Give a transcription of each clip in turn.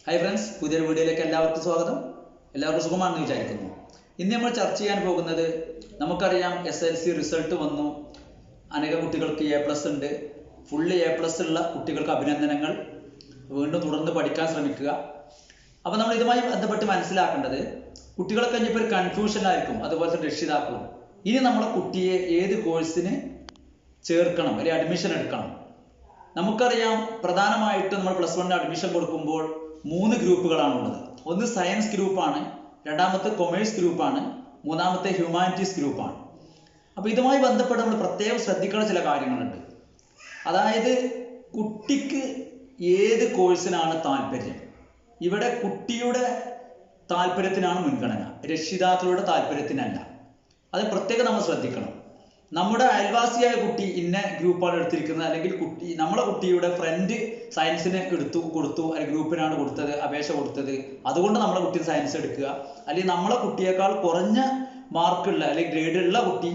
Hi friends, പുതിയൊരു വീഡിയോയിലേക്ക് എല്ലാവർക്കും സ്വാഗതം. എല്ലാവർക്കും സുഖമാണെന്ന് വിചാരിക്കുന്നു. ഇന്ന് നമ്മൾ ചർച്ച ചെയ്യാൻ പോകുന്നത്, നമുക്കറിയാം SLC റിസൾട്ട് വന്നു. അനേകം കുട്ടികൾക്ക് A+ ഉണ്ട്. ഫുള്ള് A+ ഉള്ള കുട്ടികൾക്ക് അഭിനന്ദനങ്ങൾ. വീണ്ടും തുടർന്ന് പഠിക്കാൻ ശ്രമിക്കുക. അപ്പോൾ നമ്മൾ ഇതുമായി ബന്ധപ്പെട്ട് മനസ്സിലാക്കേണ്ടത്, കുട്ടികളൊക്കെ കഴിഞ്ഞപ്പോൾ ഒരു കൺഫ്യൂഷനിലായിരിക്കും, അതുപോലെ തന്നെ രക്ഷിതാക്കളും. ഇനി നമ്മളെ കുട്ടിയെ ഏത് കോഴ്സിന് ചേർക്കണം അല്ലെങ്കിൽ അഡ്മിഷൻ എടുക്കണം? നമുക്കറിയാം, പ്രധാനമായിട്ടും നമ്മൾ +1 അഡ്മിഷൻ കൊടുക്കുമ്പോൾ 3 ഗ്രൂപ്പുകളാണുള്ളത്. ഒന്ന് സയൻസ് ഗ്രൂപ്പാണ്, രണ്ടാമത്തെ കൊമേഴ്സ് ഗ്രൂപ്പാണ്, മൂന്നാമത്തെ ഹ്യൂമാനിറ്റീസ് ഗ്രൂപ്പാണ്. അപ്പോൾ ഇതുമായി ബന്ധപ്പെട്ട് നമ്മൾ പ്രത്യേകം ശ്രദ്ധിക്കേണ്ട ചില കാര്യങ്ങളുണ്ട്. അതായത്, കുട്ടിക്ക് ഏത് കോഴ്സിനാണ് താല്പര്യം? ഇവിടെ കുട്ടിയുടെ താല്പര്യത്തിനാണ് മുൻഗണന, രക്ഷിതാക്കളുടെ താല്പര്യത്തിനല്ല. അത് പ്രത്യേകം നമ്മൾ ശ്രദ്ധിക്കണം. നമ്മുടെ അയൽവാസിയായ കുട്ടി ഇന്ന ഗ്രൂപ്പാണ് എടുത്തിരിക്കുന്നത്, അല്ലെങ്കിൽ നമ്മളെ കുട്ടിയുടെ ഫ്രണ്ട് സയൻസിന് കൊടുത്തു അല്ലെങ്കിൽ ഗ്രൂപ്പിനാണ് കൊടുത്തത്, അപേക്ഷ കൊടുത്തത്, അതുകൊണ്ട് നമ്മളെ കുട്ടി സയൻസ് എടുക്കുക. അല്ലെങ്കിൽ നമ്മളെ കുട്ടിയേക്കാൾ കുറഞ്ഞ മാർക്കുള്ള അല്ലെങ്കിൽ ഗ്രേഡുള്ള കുട്ടി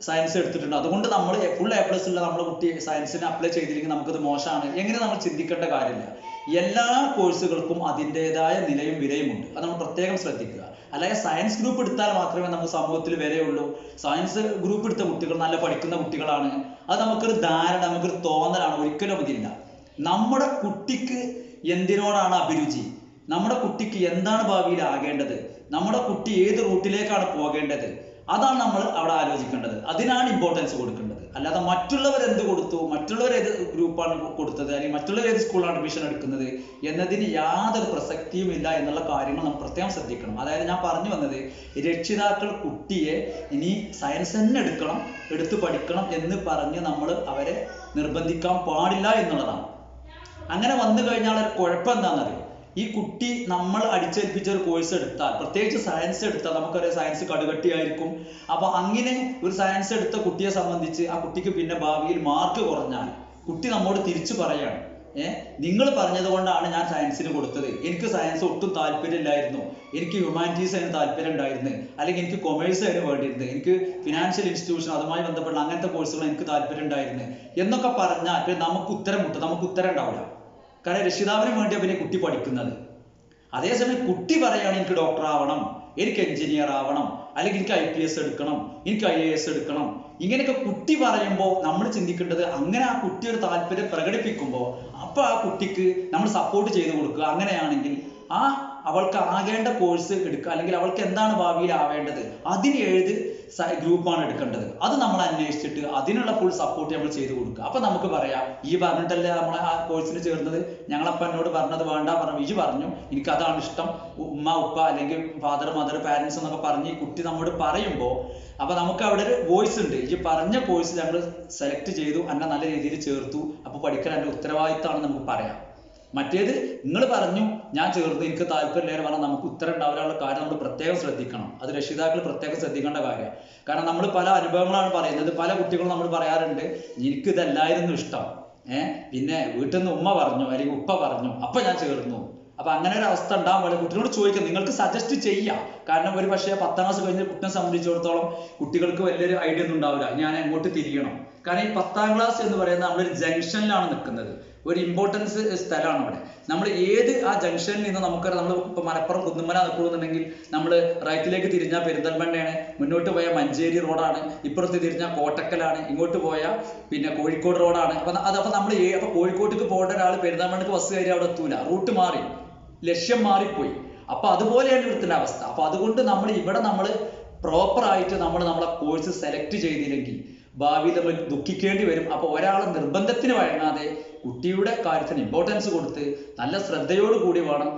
സയൻസ് എടുത്തിട്ടുണ്ട്, അതുകൊണ്ട് നമ്മൾ ഫുൾ A+ ഉള്ള നമ്മളെ കുട്ടി സയൻസിന് അപ്ലൈ ചെയ്തില്ലെങ്കിൽ നമുക്കത് മോശമാണ്. എങ്ങനെ നമ്മൾ ചിന്തിക്കേണ്ട കാര്യമില്ല. എല്ലാ കോഴ്സുകൾക്കും അതിൻ്റെതായ നിലയും വിലയും ഉണ്ട്. അത് നമ്മൾ പ്രത്യേകം ശ്രദ്ധിക്കുക. അല്ലെങ്കിൽ സയൻസ് ഗ്രൂപ്പ് എടുത്താൽ മാത്രമേ നമുക്ക് സമൂഹത്തിൽ വിലയുള്ളൂ. സയൻസ് ഗ്രൂപ്പ് എടുത്ത കുട്ടികൾ നല്ല പഠിക്കുന്ന കുട്ടികളാണ്, അത് നമുക്കൊരു ധാരണ, നമുക്കൊരു തോന്നലാണ്. ഒരിക്കലും അതില്ല. നമ്മുടെ കുട്ടിക്ക് എന്തിനോടാണ് അഭിരുചി, നമ്മുടെ കുട്ടിക്ക് എന്താണ് ഭാവിയിൽ ആകേണ്ടത്, നമ്മുടെ കുട്ടി ഏത് റൂട്ടിലേക്കാണ് പോകേണ്ടത്, അതാണ് നമ്മൾ അവിടെ ആലോചിക്കേണ്ടത്. അതിനാണ് ഇമ്പോർട്ടൻസ് കൊടുക്കേണ്ടത്. അല്ലാതെ മറ്റുള്ളവർ എന്ത് കൊടുത്തു, മറ്റുള്ളവർ ഏത് ഗ്രൂപ്പാണ് കൊടുത്തത്, അല്ലെങ്കിൽ മറ്റുള്ളവർ ഏത് സ്കൂളിലാണ് അഡ്മിഷൻ എടുക്കുന്നത് എന്നതിന് യാതൊരു പ്രസക്തിയും ഇല്ല എന്നുള്ള കാര്യങ്ങൾ നമ്മൾ പ്രത്യേകം ശ്രദ്ധിക്കണം. അതായത് ഞാൻ പറഞ്ഞു വന്നത്, രക്ഷിതാക്കൾ കുട്ടിയെ ഇനി സയൻസ് തന്നെ എടുത്ത് പഠിക്കണം എന്ന് പറഞ്ഞ് നമ്മൾ അവരെ നിർബന്ധിക്കാൻ പാടില്ല എന്നുള്ളതാണ്. അങ്ങനെ വന്നു കഴിഞ്ഞാൽ കുഴപ്പം എന്താണെന്നറിയോ? ഈ കുട്ടി നമ്മൾ അടിച്ചേൽപ്പിച്ച ഒരു കോഴ്സ് എടുത്താൽ, പ്രത്യേകിച്ച് സയൻസ് എടുത്താൽ, നമുക്കറിയാം സയൻസ് കടുകട്ടിയായിരിക്കും. അപ്പോൾ അങ്ങനെ ഒരു സയൻസ് എടുത്ത കുട്ടിയെ സംബന്ധിച്ച് ആ കുട്ടിക്ക് പിന്നെ ഭാവിയിൽ മാർക്ക് കുറഞ്ഞാൽ കുട്ടി നമ്മോട് തിരിച്ചു പറയാണ്, നിങ്ങൾ പറഞ്ഞത് കൊണ്ടാണ് ഞാൻ സയൻസിന് കൊടുത്തത്, എനിക്ക് സയൻസ് ഒട്ടും താല്പര്യമില്ലായിരുന്നു, എനിക്ക് ഹ്യൂമാനിറ്റീസിന് താല്പര്യം ഉണ്ടായിരുന്നു, അല്ലെങ്കിൽ എനിക്ക് കൊമേഴ്സ് അതിന് വേണ്ടിയിരുന്നു, എനിക്ക് ഫിനാൻഷ്യൽ ഇൻസ്റ്റിറ്റ്യൂഷൻ അതുമായി ബന്ധപ്പെട്ട അങ്ങനത്തെ കോഴ്സുകൾ എനിക്ക് താല്പര്യം ഉണ്ടായിരുന്നു എന്നൊക്കെ പറഞ്ഞാൽ നമുക്ക് ഉത്തരം ഉണ്ടാവില്ല. കാരണം രക്ഷിതാവിന് വേണ്ടി പിന്നെ കുട്ടി പഠിക്കുന്നത്. അതേസമയം കുട്ടി പറയുകയാണ്, എനിക്ക് ഡോക്ടർ ആവണം, എനിക്ക് എഞ്ചിനീയർ ആവണം, അല്ലെങ്കിൽ എനിക്ക് IPS എടുക്കണം, എനിക്ക് IAS എടുക്കണം, ഇങ്ങനെയൊക്കെ കുട്ടി പറയുമ്പോൾ നമ്മൾ ചിന്തിക്കേണ്ടത്, അങ്ങനെ ആ കുട്ടി ഒരു താല്പര്യം പ്രകടിപ്പിക്കുമ്പോൾ അപ്പോൾ ആ കുട്ടിക്ക് നമ്മൾ സപ്പോർട്ട് ചെയ്ത് കൊടുക്കുക. അങ്ങനെയാണെങ്കിൽ അവൾക്ക് ആകേണ്ട കോഴ്സ് എടുക്കുക, അല്ലെങ്കിൽ അവൾക്ക് എന്താണ് ഭാവിയിൽ ആവേണ്ടത് അതിന് ഏത് ഗ്രൂപ്പാണ് എടുക്കേണ്ടത് അത് നമ്മൾ അന്വേഷിച്ചിട്ട് അതിനുള്ള ഫുൾ സപ്പോർട്ട് നമ്മൾ ചെയ്ത് കൊടുക്കുക. അപ്പൊ നമുക്ക് പറയാം, ഈ പറഞ്ഞിട്ടല്ലേ നമ്മൾ ആ കോഴ്സിന് ചേർന്നത്, ഞങ്ങളപ്പം എന്നോട് പറഞ്ഞത് വേണ്ട പറഞ്ഞു, ഇജ് പറഞ്ഞു എനിക്ക് അതാണ് ഇഷ്ടം, ഉമ്മ ഉപ്പ അല്ലെങ്കിൽ ഫാദർ മദർ പാരൻസ് എന്നൊക്കെ പറഞ്ഞ് ഈ കുട്ടി നമ്മോട് പറയുമ്പോൾ അപ്പൊ നമുക്ക് അവിടെ ഒരു വോയിസ് ഉണ്ട്, ഈ പറഞ്ഞ കോഴ്സ് ഞങ്ങൾ സെലക്ട് ചെയ്തു, എന്നെ നല്ല രീതിയിൽ ചേർത്തു, അപ്പൊ പഠിക്കാൻ എൻ്റെ ഉത്തരവാദിത്തമാണെന്ന് നമുക്ക് പറയാം. മറ്റേത് നിങ്ങൾ പറഞ്ഞു ഞാൻ ചേർന്ന് എനിക്ക് താല്പര്യമില്ല പറഞ്ഞാൽ നമുക്ക് ഉത്തരം ഉണ്ടാവാനുള്ള കാര്യം നമ്മൾ പ്രത്യേകം ശ്രദ്ധിക്കണം. അത് രക്ഷിതാക്കൾ പ്രത്യേകം ശ്രദ്ധിക്കേണ്ട കാര്യമാണ്. കാരണം നമ്മൾ പല അനുഭവങ്ങളാണ് പറയുന്നത്. പല കുട്ടികളും നമ്മൾ പറയാറുണ്ട്, എനിക്ക് ഇതല്ലായിരുന്നു ഇഷ്ടം, പിന്നെ വീട്ടിൽ നിന്ന് ഉമ്മ പറഞ്ഞു അല്ലെങ്കിൽ ഉപ്പ പറഞ്ഞു അപ്പൊ ഞാൻ ചേർന്നു. അപ്പൊ അങ്ങനെ ഒരു അവസ്ഥ ഉണ്ടാകുമ്പോൾ കുട്ടികളോട് ചോദിക്കാം, നിങ്ങൾക്ക് സജസ്റ്റ് ചെയ്യാം. കാരണം ഒരു പക്ഷേ 10ാം ക്ലാസ് കഴിഞ്ഞ കുട്ടിയെ സംബന്ധിച്ചിടത്തോളം കുട്ടികൾക്ക് വലിയൊരു ഐഡിയ ഒന്നും ഉണ്ടാവില്ല, ഞാൻ എങ്ങോട്ട് തിരിയണം. കാരണം ഈ 10ാം ക്ലാസ് എന്ന് പറയുന്നത് നമ്മളൊരു ജംഗ്ഷനിലാണ് നിൽക്കുന്നത്, ഒരു ഇമ്പോർട്ടൻസ് സ്ഥലമാണ് അവിടെ. നമ്മൾ ഏത് ആ ജംഗ്ഷനിൽ നിന്ന് നമുക്കറിയാം, നമ്മൾ ഇപ്പൊ മലപ്പുറം കുന്നുമല നിൽക്കണമെന്നുണ്ടെങ്കിൽ നമ്മൾ റൈറ്റിലേക്ക് തിരിഞ്ഞാൽ പെരിന്തൽമണ്ണയാണ്, മുന്നോട്ട് പോയാൽ മഞ്ചേരി റോഡാണ്, ഇപ്പുറത്ത് തിരിഞ്ഞാൽ കോട്ടക്കലാണ്, ഇങ്ങോട്ട് പോയാൽ പിന്നെ കോഴിക്കോട് റോഡാണ്. അപ്പൊ നമ്മൾ അപ്പൊ കോഴിക്കോട്ടേക്ക് പോകേണ്ട ഒരാൾ പെരിന്തൽമണ്ണക്ക് ബസ് കയറി അവിടെ എത്തൂല, റൂട്ട് മാറി, ലക്ഷ്യം മാറിപ്പോയി. അപ്പൊ അതുപോലെയാണ് ഇവിടുത്തെ അവസ്ഥ. അപ്പൊ അതുകൊണ്ട് നമ്മൾ പ്രോപ്പറായിട്ട് നമ്മളെ കോഴ്സ് സെലക്ട് ചെയ്തില്ലെങ്കിൽ ഭാവിയിൽ നമ്മൾ ദുഃഖിക്കേണ്ടി വരും. അപ്പൊ ഒരാളെ നിർബന്ധത്തിന് വഴങ്ങാതെ കുട്ടിയുടെ കാര്യത്തിന് ഇമ്പോർട്ടൻസ് കൊടുത്ത് നല്ല ശ്രദ്ധയോടുകൂടി വേണം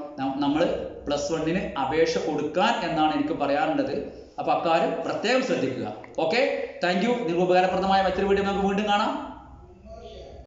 നമ്മൾ +1 അപേക്ഷ കൊടുക്കാൻ എന്നാണ് എനിക്ക് പറയാനുള്ളത്. അപ്പൊ അക്കാര്യം പ്രത്യേകം ശ്രദ്ധിക്കുക. Okay, thank you. നിങ്ങൾക്ക് ഉപകാരപ്രദമായ മറ്റൊരു വീഡിയോ നമുക്ക് വീണ്ടും കാണാം.